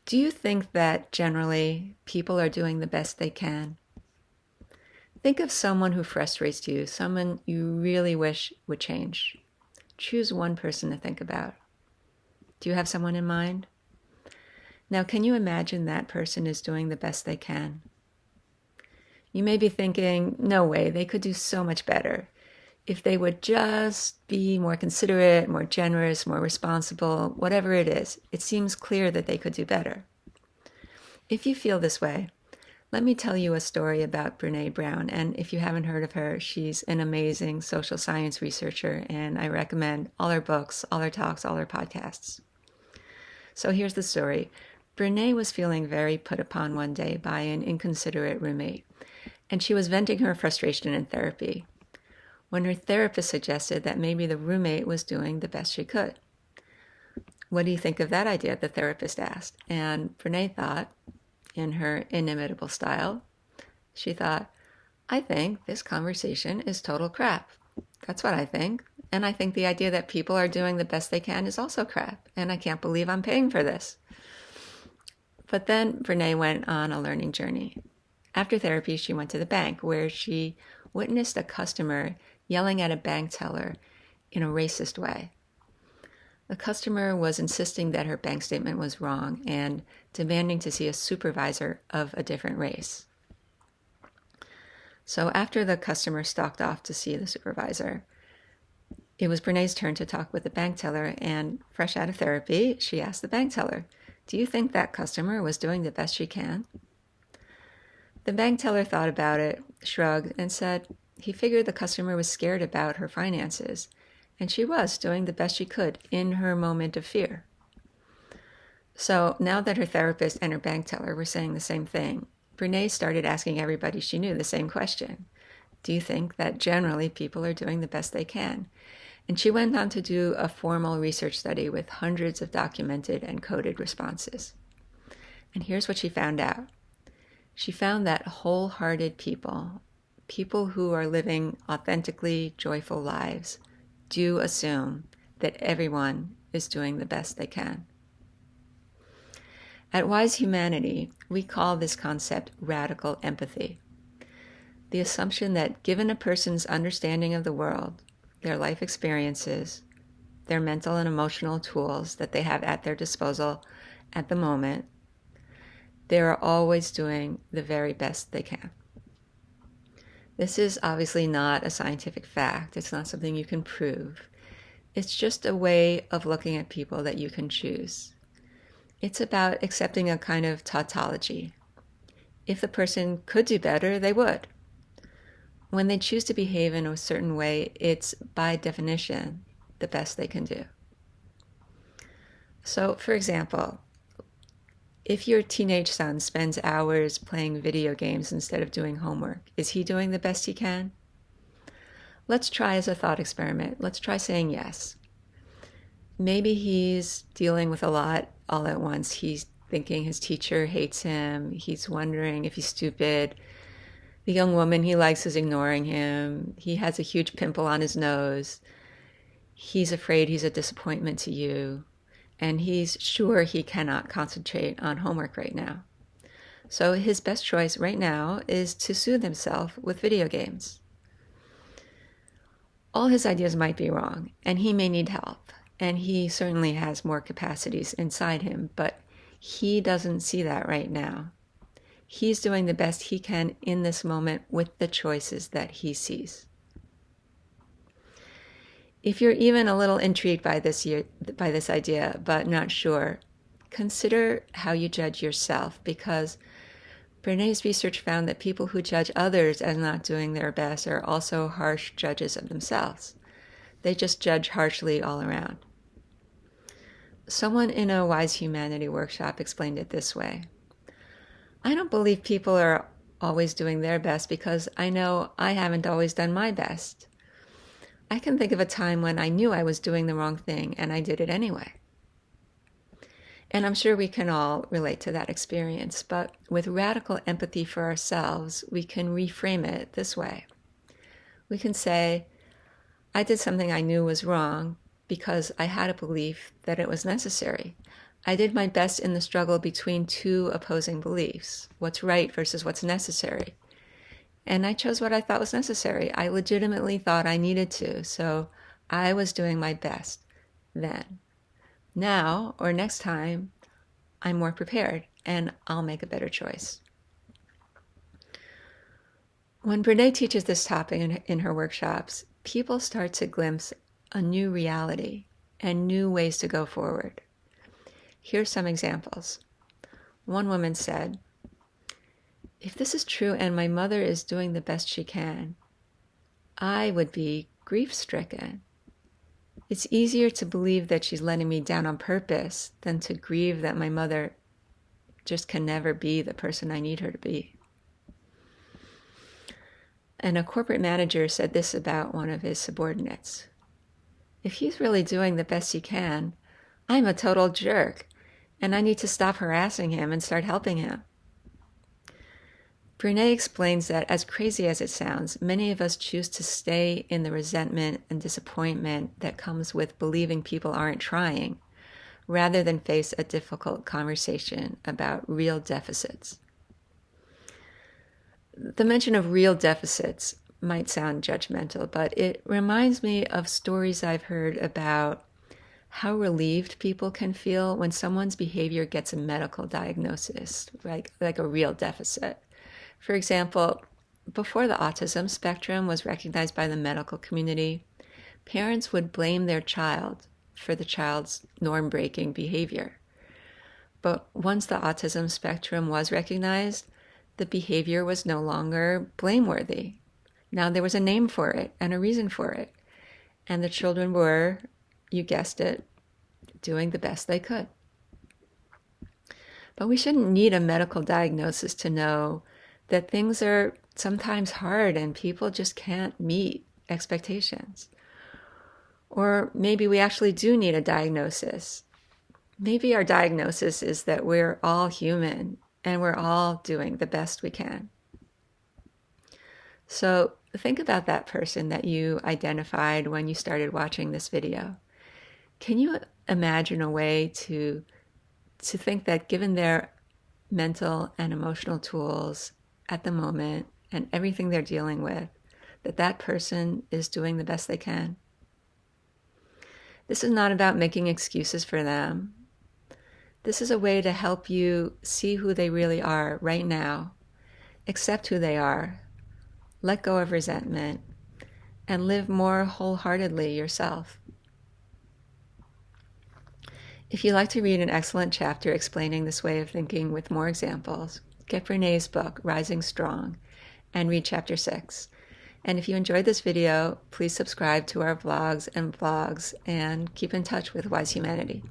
Do you think that generally people are doing the best they can? Think of someone who frustrates you, someone you really wish would change. Choose one person to think about. Do you have someone in mind? Now, can you imagine that person is doing the best they can? You may be thinking, no way, they could do so much better. If they would just be more considerate, more generous, more responsible, whatever it is, it seems clear that they could do better. If you feel this way, let me tell you a story about Brene Brown. And if you haven't heard of her, she's an amazing social science researcher, and I recommend all her books, all her talks, all her podcasts. So here's the story. Brene was feeling very put upon one day by an inconsiderate roommate, and she was venting her frustration in therapy, when her therapist suggested that maybe the roommate was doing the best she could. What do you think of that idea? The therapist asked. And Brene thought, in her inimitable style, she thought, I think this conversation is total crap. That's what I think. And I think the idea that people are doing the best they can is also crap. And I can't believe I'm paying for this. But then Brene went on a learning journey. After therapy, she went to the bank where she witnessed a customer yelling at a bank teller in a racist way. The customer was insisting that her bank statement was wrong and demanding to see a supervisor of a different race. So after the customer stalked off to see the supervisor, it was Brene's turn to talk with the bank teller, and fresh out of therapy, she asked the bank teller, do you think that customer was doing the best she can? The bank teller thought about it, shrugged, and said he figured the customer was scared about her finances, and she was doing the best she could in her moment of fear. So now that her therapist and her bank teller were saying the same thing, Brene started asking everybody she knew the same question. Do you think that generally people are doing the best they can? And she went on to do a formal research study with hundreds of documented and coded responses. And here's what she found out. She found that wholehearted people who are living authentically joyful lives, do assume that everyone is doing the best they can. At Wise Humanity, we call this concept radical empathy. The assumption that given a person's understanding of the world, their life experiences, their mental and emotional tools that they have at their disposal at the moment, they are always doing the very best they can. This is obviously not a scientific fact. It's not something you can prove. It's just a way of looking at people that you can choose. It's about accepting a kind of tautology. If the person could do better, they would. When they choose to behave in a certain way, it's by definition the best they can do. So, for example, if your teenage son spends hours playing video games instead of doing homework, is he doing the best he can? Let's try as a thought experiment. Let's try saying yes. Maybe he's dealing with a lot all at once. He's thinking his teacher hates him. He's wondering if he's stupid. The young woman he likes is ignoring him. He has a huge pimple on his nose. He's afraid he's a disappointment to you. And he's sure he cannot concentrate on homework right now. So his best choice right now is to soothe himself with video games. All his ideas might be wrong, and he may need help, and he certainly has more capacities inside him, but he doesn't see that right now. He's doing the best he can in this moment with the choices that he sees. If you're even a little intrigued by this idea, but not sure, consider how you judge yourself, because Brene's research found that people who judge others as not doing their best are also harsh judges of themselves. They just judge harshly all around. Someone in a Wise Humanity workshop explained it this way. I don't believe people are always doing their best because I know I haven't always done my best. I can think of a time when I knew I was doing the wrong thing and I did it anyway. And I'm sure we can all relate to that experience, but with radical empathy for ourselves, we can reframe it this way. We can say, I did something I knew was wrong because I had a belief that it was necessary. I did my best in the struggle between two opposing beliefs, what's right versus what's necessary. And I chose what I thought was necessary. I legitimately thought I needed to, so I was doing my best then. Now, or next time, I'm more prepared and I'll make a better choice. When Brene teaches this topic in her workshops, people start to glimpse a new reality and new ways to go forward. Here's some examples. One woman said, "If this is true and my mother is doing the best she can, I would be grief-stricken. It's easier to believe that she's letting me down on purpose than to grieve that my mother just can never be the person I need her to be." And a corporate manager said this about one of his subordinates: "If he's really doing the best he can, I'm a total jerk, and I need to stop harassing him and start helping him." Brene explains that, as crazy as it sounds, many of us choose to stay in the resentment and disappointment that comes with believing people aren't trying, rather than face a difficult conversation about real deficits. The mention of real deficits might sound judgmental, but it reminds me of stories I've heard about how relieved people can feel when someone's behavior gets a medical diagnosis, like a real deficit. For example, before the autism spectrum was recognized by the medical community, parents would blame their child for the child's norm-breaking behavior. But once the autism spectrum was recognized, the behavior was no longer blameworthy. Now there was a name for it and a reason for it. And the children were, you guessed it, doing the best they could. But we shouldn't need a medical diagnosis to know that things are sometimes hard and people just can't meet expectations. Or maybe we actually do need a diagnosis. Maybe our diagnosis is that we're all human and we're all doing the best we can. So think about that person that you identified when you started watching this video. Can you imagine a way to think that, given their mental and emotional tools at the moment and everything they're dealing with, that person is doing the best they can? This is not about making excuses for them. This is a way to help you see who they really are right now, accept who they are, let go of resentment, and live more wholeheartedly yourself. If you'd like to read an excellent chapter explaining this way of thinking with more examples, get Brene's book, Rising Strong, and read Chapter 6. And if you enjoyed this video, please subscribe to our vlogs and blogs and keep in touch with Wise Humanity.